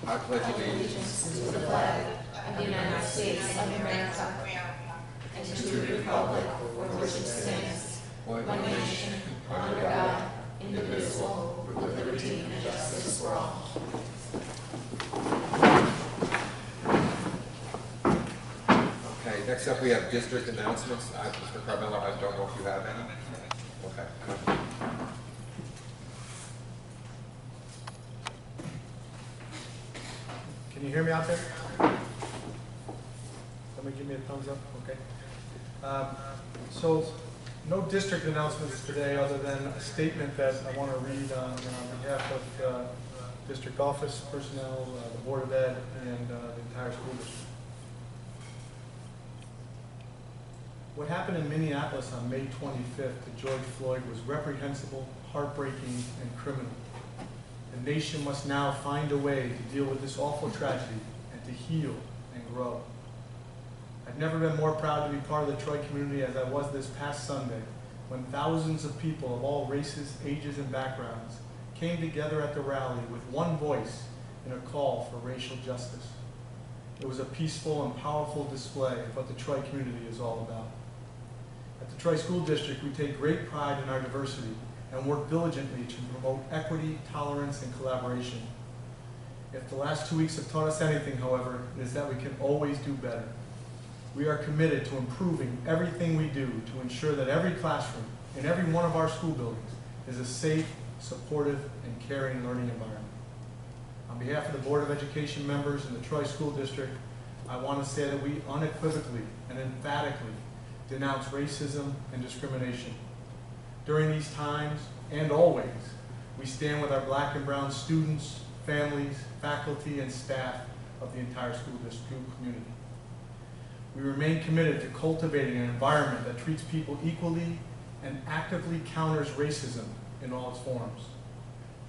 I pledge allegiance to the flag of the United States of America and to the republic for which it stands, one nation, under God, indivisible, with liberty and justice for all. Okay, next up we have district announcements. Mr. Carmelo, I don't know if you have any. Okay. Can you hear me out there? Somebody give me a thumbs up, okay. So no district announcements today other than a statement that I want to read on behalf of district office personnel, the Board of Ed, and the entire school district. What happened in Minneapolis on May 25th to George Floyd was reprehensible, heartbreaking, and criminal. The nation must now find a way to deal with this awful tragedy and to heal and grow. I've never been more proud to be part of the Troy community as I was this past Sunday, when thousands of people of all races, ages, and backgrounds came together at the rally with one voice in a call for racial justice. It was a peaceful and powerful display of what the Troy community is all about. At the Troy School District, we take great pride in our diversity and work diligently to promote equity, tolerance, and collaboration. If the last 2 weeks have taught us anything, however, it is that we can always do better. We are committed to improving everything we do to ensure that every classroom in every one of our school buildings is a safe, supportive, and caring learning environment. On behalf of the Board of Education members and the Troy School District, I want to say that we unequivocally and emphatically denounce racism and discrimination. During these times, and always, we stand with our Black and brown students, families, faculty, and staff of the entire school community. We remain committed to cultivating an environment that treats people equally and actively counters racism in all its forms.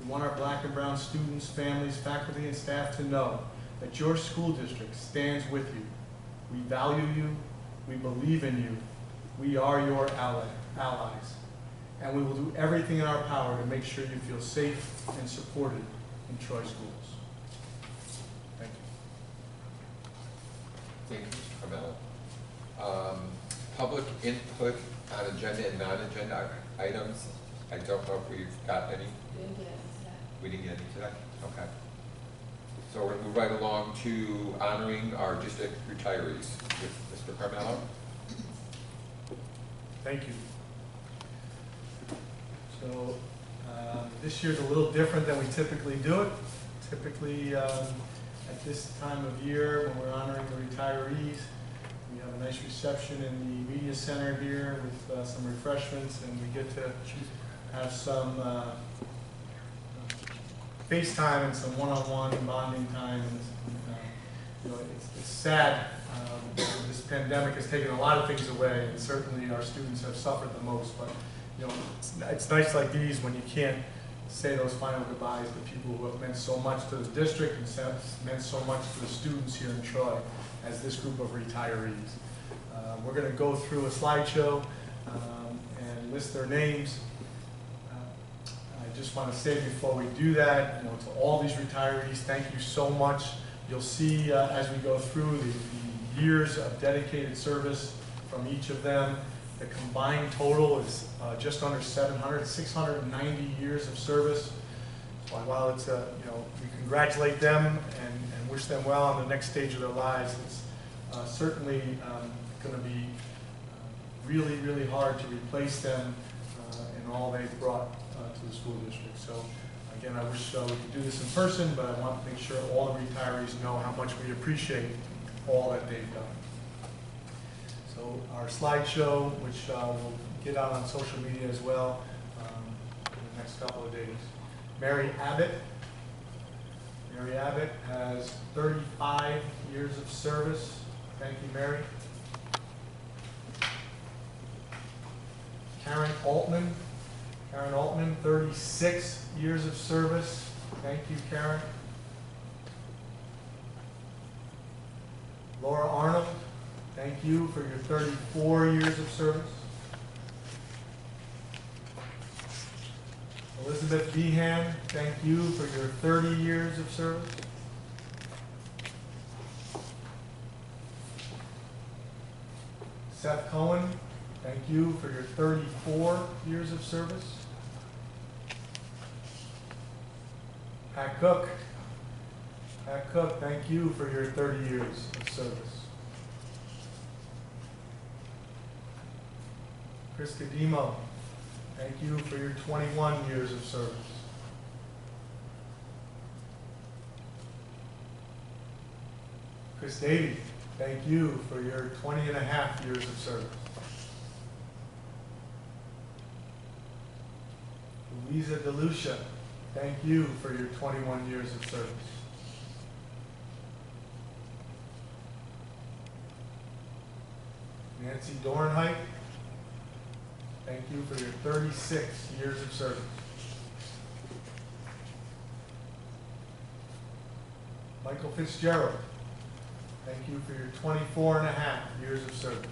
We want our Black and brown students, families, faculty, and staff to know that your school district stands with you. We value you, we believe in you, we are your allies, and we will do everything in our power to make sure you feel safe and supported in Troy schools. Thank you. Thank you, Mr. Carmelo. Public input on agenda and non-agenda items. I don't know if we've got any. We didn't get any today? Okay. So we're going to move right along to honoring our district retirees with Mr. Carmelo. Thank you. So this year's a little different than we typically do it. Typically at this time of year when we're honoring the retirees, we have a nice reception in the media center here with some refreshments, and we get to have some FaceTime and some one-on-one bonding time. And, you know, it's sad. This pandemic has taken a lot of things away, and certainly our students have suffered the most. But you know, it's nights like these when you can't say those final goodbyes to people who have meant so much to the district and meant so much to the students here in Troy as this group of retirees. We're going to go through a slideshow and list their names. I just want to say before we do that, you know, to all these retirees, thank you so much. You'll see as we go through the years of dedicated service from each of them. The combined total is just under 690 years of service. So while it's, you know, we congratulate them and wish them well on the next stage of their lives, it's certainly going to be really, really hard to replace them in all they've brought to the school district. So again, I wish we could do this in person, but I want to make sure all the retirees know how much we appreciate all that they've done. So our slideshow, which we'll get out on social media as well in the next couple of days. Mary Abbott. Mary Abbott has 35 years of service. Thank you, Mary. Karen Altman. Karen Altman, 36 years of service. Thank you, Karen. Laura Arnold, thank you for your 34 years of service. Elizabeth Behan, thank you for your 30 years of service. Seth Cohen, thank you for your 34 years of service. Pat Cook, thank you for your 30 years of service. Chris Cadimo, thank you for your 21 years of service. Chris Davey, thank you for your 20 and a half years of service. Louisa DeLucia, thank you for your 21 years of service. Nancy Dornheit, thank you for your 36 years of service. Michael Fitzgerald, thank you for your 24 and a half years of service.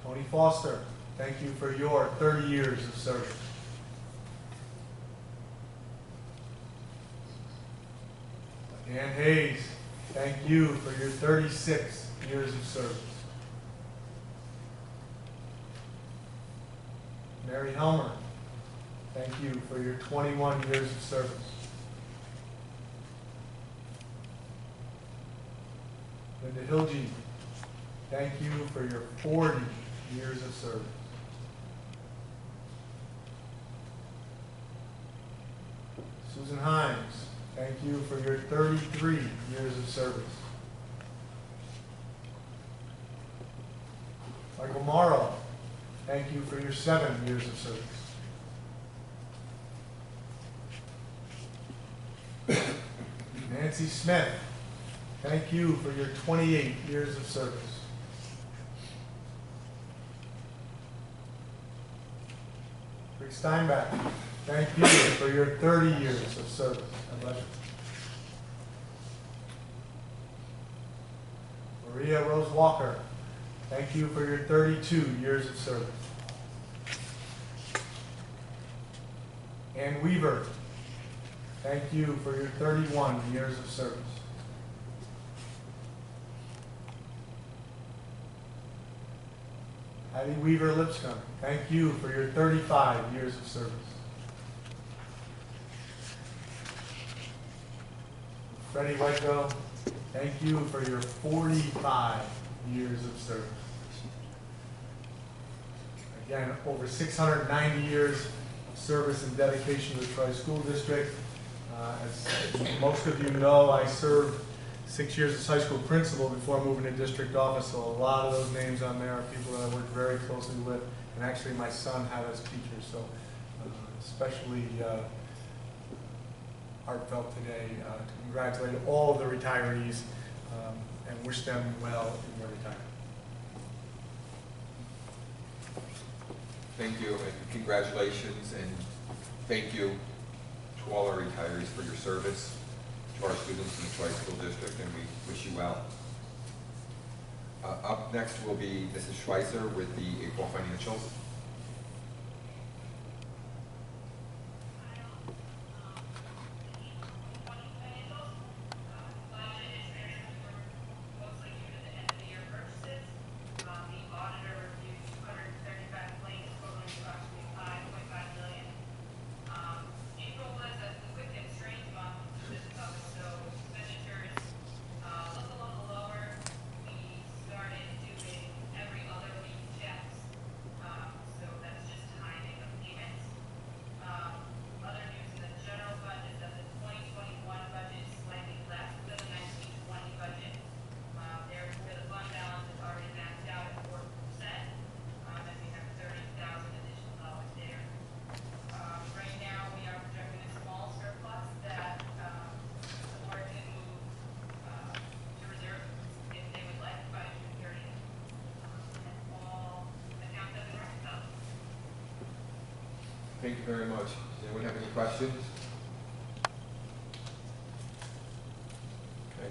Tony Foster, thank you for your 30 years of service. Dan Hayes, thank you for your 36 years of service. Mary Helmer, thank you for your 21 years of service. Linda Hilge, thank you for your 40 years of service. Susan Himes, thank you for your 33 years of service. Michael Morrow, thank you for your 7 years of service. Nancy Smith, thank you for your 28 years of service. Rick Steinbach, thank you for your 30 years of service. God bless you. Maria Rose Walker, thank you for your 32 years of service. Ann Weaver, thank you for your 31 years of service. Patty Weaver Lipscomb, thank you for your 35 years of service. Freddie Whitego, thank you for your 45 years of service. Again, over 690 years of service and dedication to the Troy School District. As most of you know, I served 6 years as high school principal before moving to district office, so a lot of those names on there are people that I worked very closely with, and actually my son had as teachers, so especially heartfelt today to congratulate all of the retirees and wish them well in their retirement. Thank you, and congratulations, and thank you to all our retirees for your service, to our students in the Troy School District, and we wish you well. Up next will be Mrs. Schweitzer with the April financials. Thank you very much. Does anyone have any questions? Okay,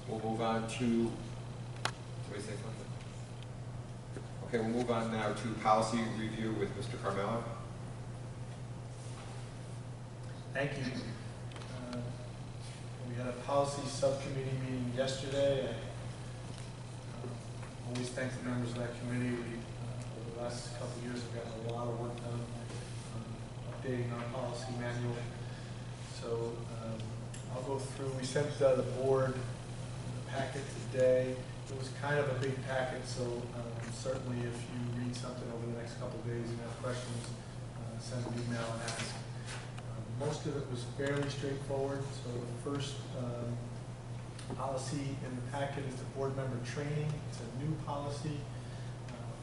we'll move on to, somebody say something? Okay, we'll move on now to policy review with Mr. Carmelo. Thank you. We had a policy subcommittee meeting yesterday. I always thank the members of that committee. We, over the last couple of years, have gotten a lot of work done updating our policy manual. So I'll go through. We sent the board the packet today. It was kind of a big packet, so certainly if you read something over the next couple of days and have questions, send an email and ask. Most of it was fairly straightforward. So the first policy in the packet is the board member training. It's a new policy.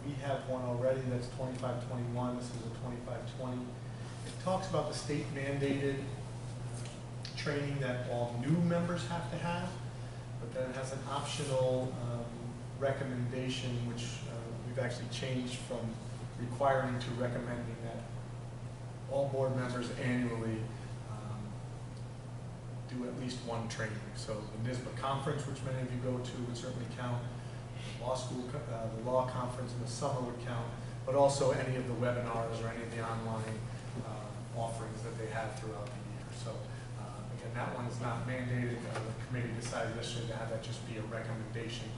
We have one already that's 2521. This is a 2520. It talks about the state mandated training that all new members have to have, but then it has an optional recommendation, which we've actually changed from requiring to recommending that all board members annually do at least one training. So the NISBA conference, which many of you go to, would certainly count. The law school, the law conference in the summer would count, but also any of the webinars or any of the online offerings that they have throughout the year. So again, that one is not mandated. The committee decided yesterday to have that just be a recommendation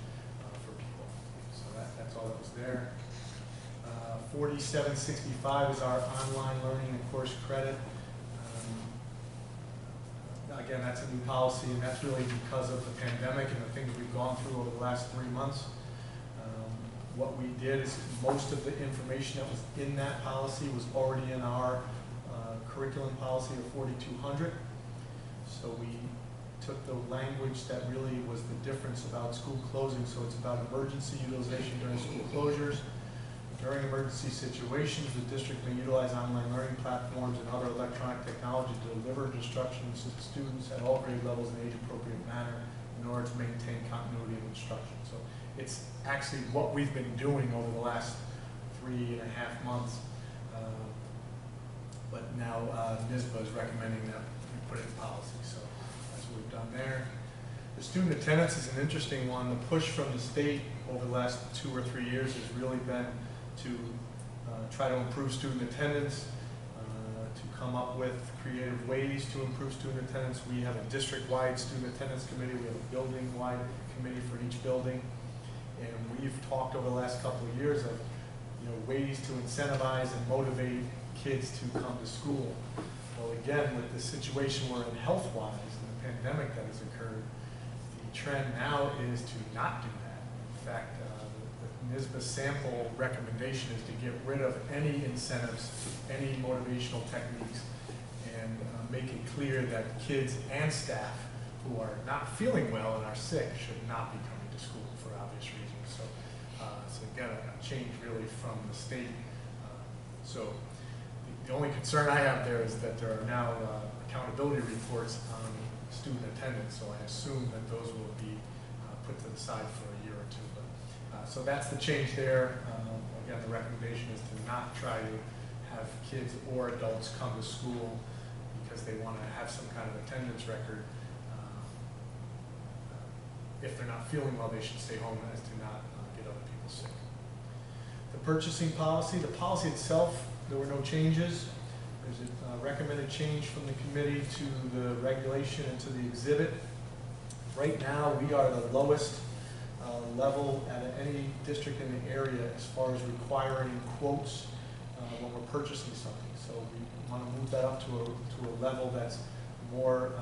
for people. So that's all that was there. 4765 is our online learning and course credit. Again, that's a new policy, and that's really because of the pandemic and the things we've gone through over the last 3 months. What we did is most of the information that was in that policy was already in our curriculum policy of 4200. So we took the language that really was the difference about school closing. So it's about emergency utilization during school closures. During emergency situations, the district may utilize online learning platforms and other electronic technology to deliver instructions to students at all grade levels in an age-appropriate manner in order to maintain continuity of instruction. So it's actually what we've been doing over the last 3.5 months, but now NISBA is recommending that we put it in policy. So that's what we've done there. The student attendance is an interesting one. The push from the state over the last 2 or 3 years has really been to try to improve student attendance, to come up with creative ways to improve student attendance. We have a district-wide student attendance committee. We have a building-wide committee for each building. And we've talked over the last couple of years of ways to incentivize and motivate kids to come to school. Well, again, with the situation we're in health-wise and the pandemic that has occurred, the trend now is to not do that. In fact, the NISBA sample recommendation is to get rid of any incentives, any motivational techniques, and make it clear that kids and staff who are not feeling well and are sick should not be coming to school for obvious reasons. So, so again, a change really from the state. So the only concern I have there is that there are now accountability reports on student attendance. So I assume that those will be put to the side for a year or two. So that's the change there. Again, the recommendation is to not try to have kids or adults come to school because they want to have some kind of attendance record. If they're not feeling well, they should stay home as to not get other people sick. The purchasing policy, the policy itself, there were no changes. There's a recommended change from the committee to the regulation and to the exhibit. Right now, we are the lowest level at any district in the area as far as requiring quotes when we're purchasing something. So we want to move that up to a level that's more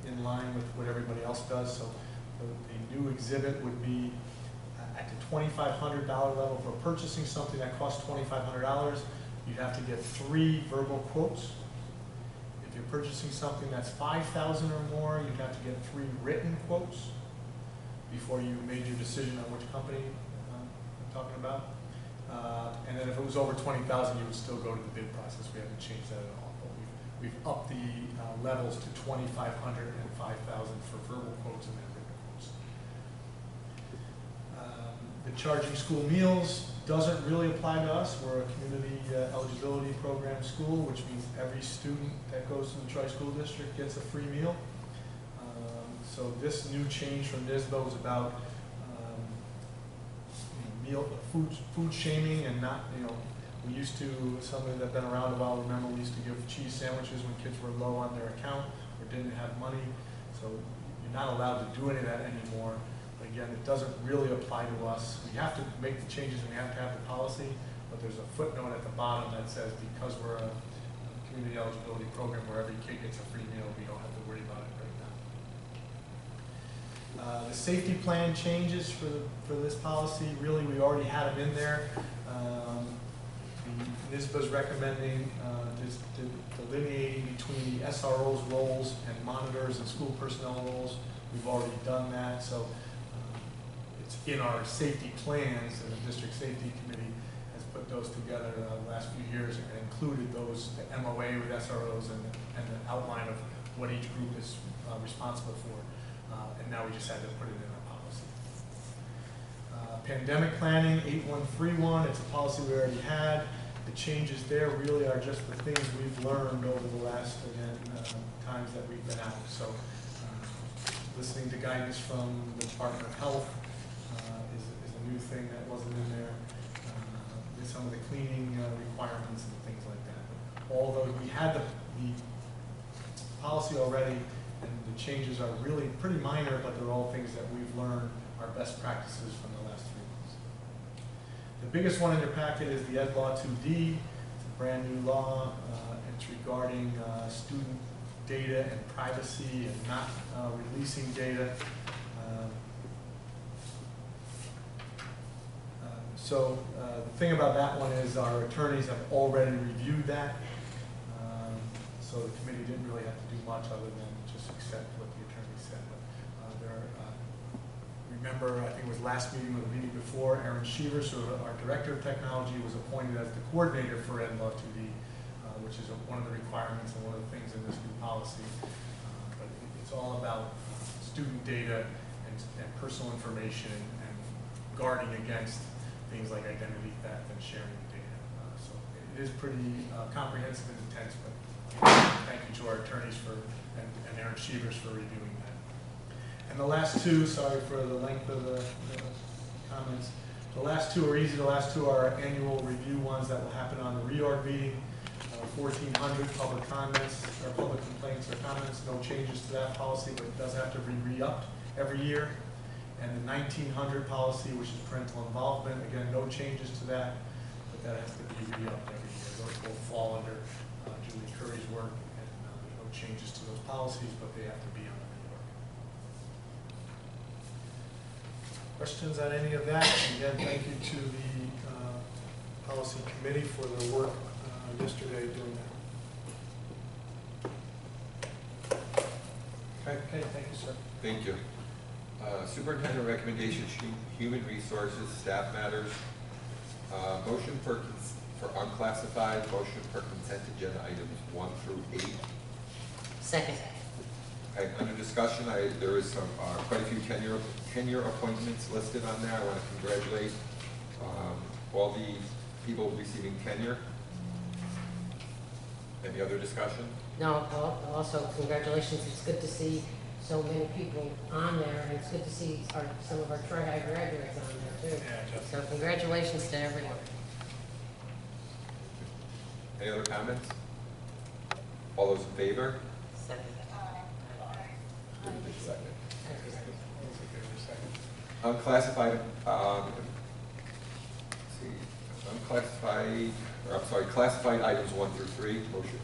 in line with what everybody else does. So the new exhibit would be at the $2,500 level for purchasing something that costs $2,500. You'd have to get 3 verbal quotes. If you're purchasing something that's $5,000 or more, you'd have to get 3 written quotes before you made your decision on which company I'm talking about. And then if it was over $20,000, you would still go to the bid process. We haven't changed that at all. But we've upped the levels to $2,500 and $5,000 for verbal quotes and then written quotes. The charging school meals doesn't really apply to us. We're a community eligibility program school, which means every student that goes to the tri-school district gets a free meal. So this new change from NISBA was about food shaming and not, we used to, some that have been around a while remember we used to give cheese sandwiches when kids were low on their account or didn't have money. So you're not allowed to do any of that anymore. Again, it doesn't really apply to us. We have to make the changes and we have to have the policy, but there's a footnote at the bottom that says because we're a community eligibility program where every kid gets a free meal, we don't have to worry about it right now. The safety plan changes for this policy, really we already had them in there. The NISBA is recommending delineating between the SRO's roles and monitors and school personnel roles. We've already done that, so it's in our safety plans, and the district safety committee has put those together the last few years and included those, the MOA with SROs and the outline of what each group is responsible for. And now we just had to put it in our policy. Pandemic planning, 8131, it's a policy we already had. The changes there really are just the things we've learned over the last, again, times that we've been out. So listening to guidance from the Department of Health is a new thing that wasn't in there. Some of the cleaning requirements and things like that. But all those, we had the policy already, and the changes are really pretty minor, but they're all things that we've learned are best practices from the last 3 months. The biggest one in your packet is the Ed Law 2D. It's a brand new law. It's regarding student data and privacy and not releasing data. So the thing about that one is our attorneys have already reviewed that. So the committee didn't really have to do much other than just accept what the attorney said. But remember, I think it was last meeting or the meeting before, Aaron Shevers, so our director of technology, was appointed as the coordinator for Ed Law 2D, which is one of the requirements and one of the things in this new policy. But it's all about student data and personal information and guarding against things like identity theft and sharing data. So it is pretty comprehensive and intense, but thank you to our attorneys and Aaron Shevers for reviewing that. And the last two, sorry for the length of the comments, the last two are easy. The last two are annual review ones that will happen on the reorg meeting. 1,400 public comments, or public complaints or comments, no changes to that policy, but it does have to be re-upped every year. And the 1,900 policy, which is parental involvement, again, no changes to that, but that has to be re-upped every year. Those will fall under Julie Curry's work, and there's no changes to those policies, but they have to be on the reorg. Questions on any of that? Again, thank you to the policy committee for their work yesterday doing that. Okay, thank you, sir. Thank you. Superintendent recommendations, human resources, staff matters. Motion for unclassified, motion for consent agenda items 1 through 8. Second. Okay, under discussion, there is some quite a few tenure appointments listed on there. I want to congratulate all the people receiving tenure. Any other discussion? No, also congratulations. It's good to see so many people on there, and it's good to see some of our Tri-High graduates on there too. Yeah, so congratulations to everyone. Any other comments? All those in favor? Second. Unclassified, classified items 1 through 3, motion.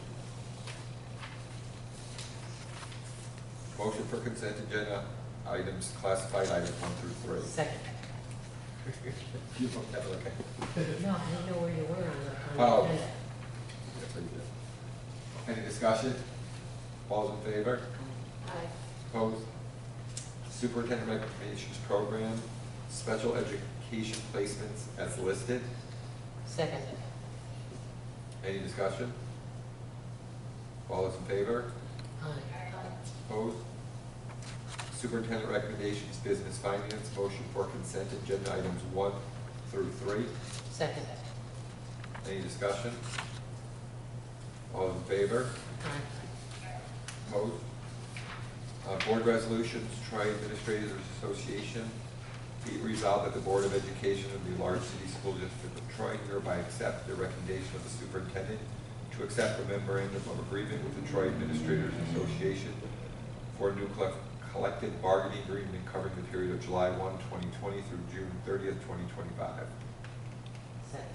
Motion for consent agenda items, classified items 1 through 3. Second. You vote that, okay. No, I didn't know where you were on the Oh. agenda. That's what you did. Any discussion? All those in favor? Aye. Opposed? Superintendent recommendations program, special education placements as listed. Second. Any discussion? All those in favor? Aye. Opposed? Superintendent recommendations, business finance, motion for consent agenda items 1 through 3. Second. Any discussion? All those in favor? Aye. Opposed? Board resolutions, Tri-Administrators Association. Be it resolved that the Board of Education of the Large City School District of Troy hereby accept the recommendation of the superintendent to accept a memorandum of agreement with the Troy Administrators Association for a new collective bargaining agreement covering the period of July 1, 2020 through June 30th, 2025. Second.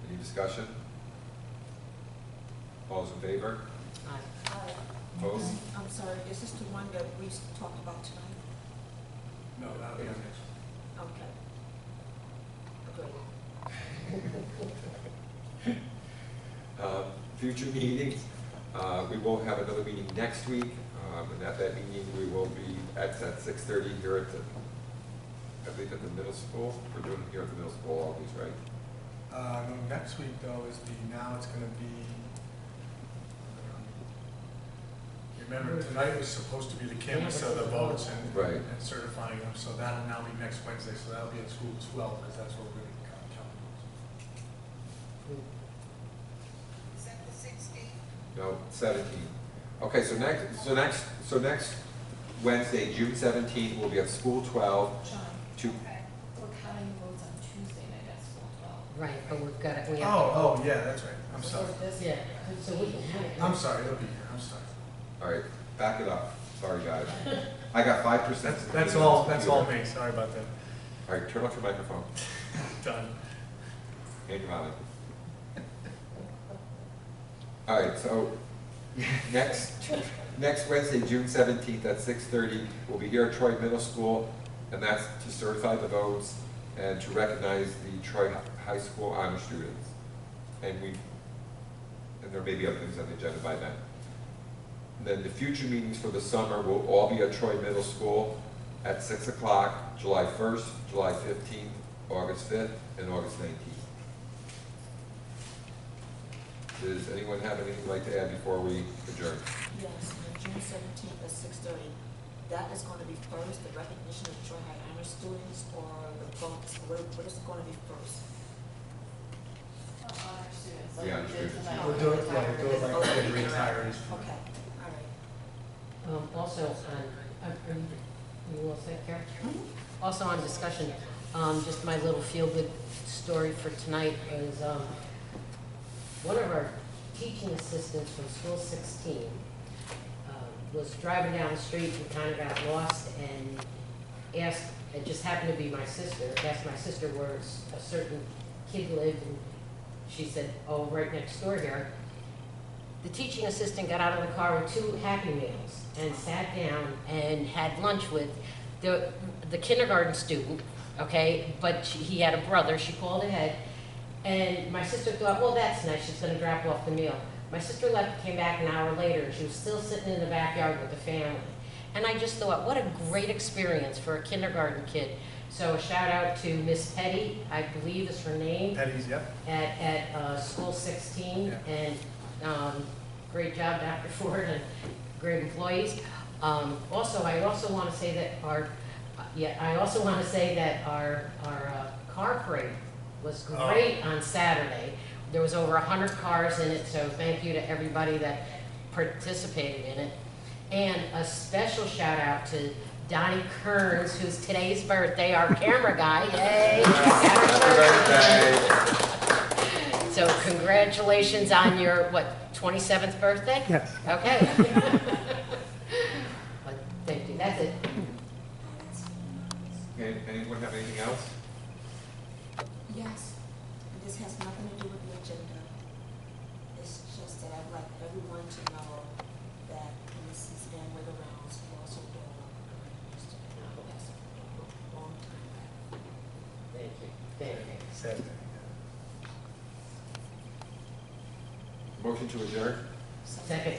Any discussion? All those in favor? Aye. Opposed? I'm sorry, is this the one that we talked about tonight? No, that'll be on next. Okay. Agreed. Future meetings, we will have another meeting next week, and at that meeting, we will be at 6:30 here at the, I believe at the middle school. We're doing it here at the middle school always, right? No, next week though is now it's gonna be, remember tonight was supposed to be the canvas of the votes and Right. and certifying them, so that'll now be next Wednesday, so that'll be at school 12, because that's what we're gonna count. Is that the 16th? No, 17. Okay, so next Wednesday, June 17th, we'll be at school 12 John, to, Okay. we're counting votes on Tuesday night at school 12. Right, but we have to. Oh, yeah, that's right, I'm So sorry. this- Yeah, so we can have it. I'm sorry, it'll be here, I'm sorry. all right, back it up. Sorry, guys. I got 5%. That's all me, sorry about that. All right, turn off your microphone. Done. And your volume. All right, so next Wednesday, June 17th at 6:30, we'll be here at Troy Middle School, and that's to certify the votes and to recognize the Troy High School honor students. And there may be other things on the agenda by then. Then the future meetings for the summer will all be at Troy Middle School at 6 o'clock, July 1st, July 15th, August 5th, and August 19th. Does anyone have anything they'd like to add before we adjourn? Yes, on June 17th at 6:30. That is going to be first, the recognition of Troy High honor students, or the votes, what is it going to be first? Honor students, Yeah, like we did students. tonight. We'll do it like the retirees. Okay, all right. Also you will say, Karen? Also on discussion, just my little feel-good story for tonight is, one of our teaching assistants from school 16 was driving down the street and kind of got lost and asked, it just happened to be my sister, asked my sister where a certain kid lived, and she said, oh, right next door here. The teaching assistant got out of the car with 2 Happy Meals and sat down and had lunch with the kindergarten student, okay, but he had a brother. She called ahead, and my sister thought, well, that's nice, she's gonna drop off the meal. My sister left, came back an hour later, and she was still sitting in the backyard with the family. And I just thought, what a great experience for a kindergarten kid. So a shout out to Miss Petty, I believe is her name, Petty's, yep. at school 16, Yeah. and great job, Dr. Ford, and great employees. Also, I also want to say that our car parade was great on Saturday. There was over 100 cars in it, so thank you to everybody that participated in it. And a special shout out to Donnie Kearns, who's today's birthday, our camera guy. Yay! Happy birthday! So congratulations on your, 27th birthday? Yes. Okay. But thank you, that's it. Okay, anyone have anything else? Yes, and this has nothing to do with the agenda. It's just that I'd like everyone to know that Mrs. Van Wigglerounds also doing a yesterday. That's a long time back. Thank you. Thank you. Sad day. Motion to adjourn? Second.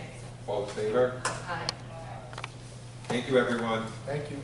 All in favor? Aye. Thank you, everyone. Thank you.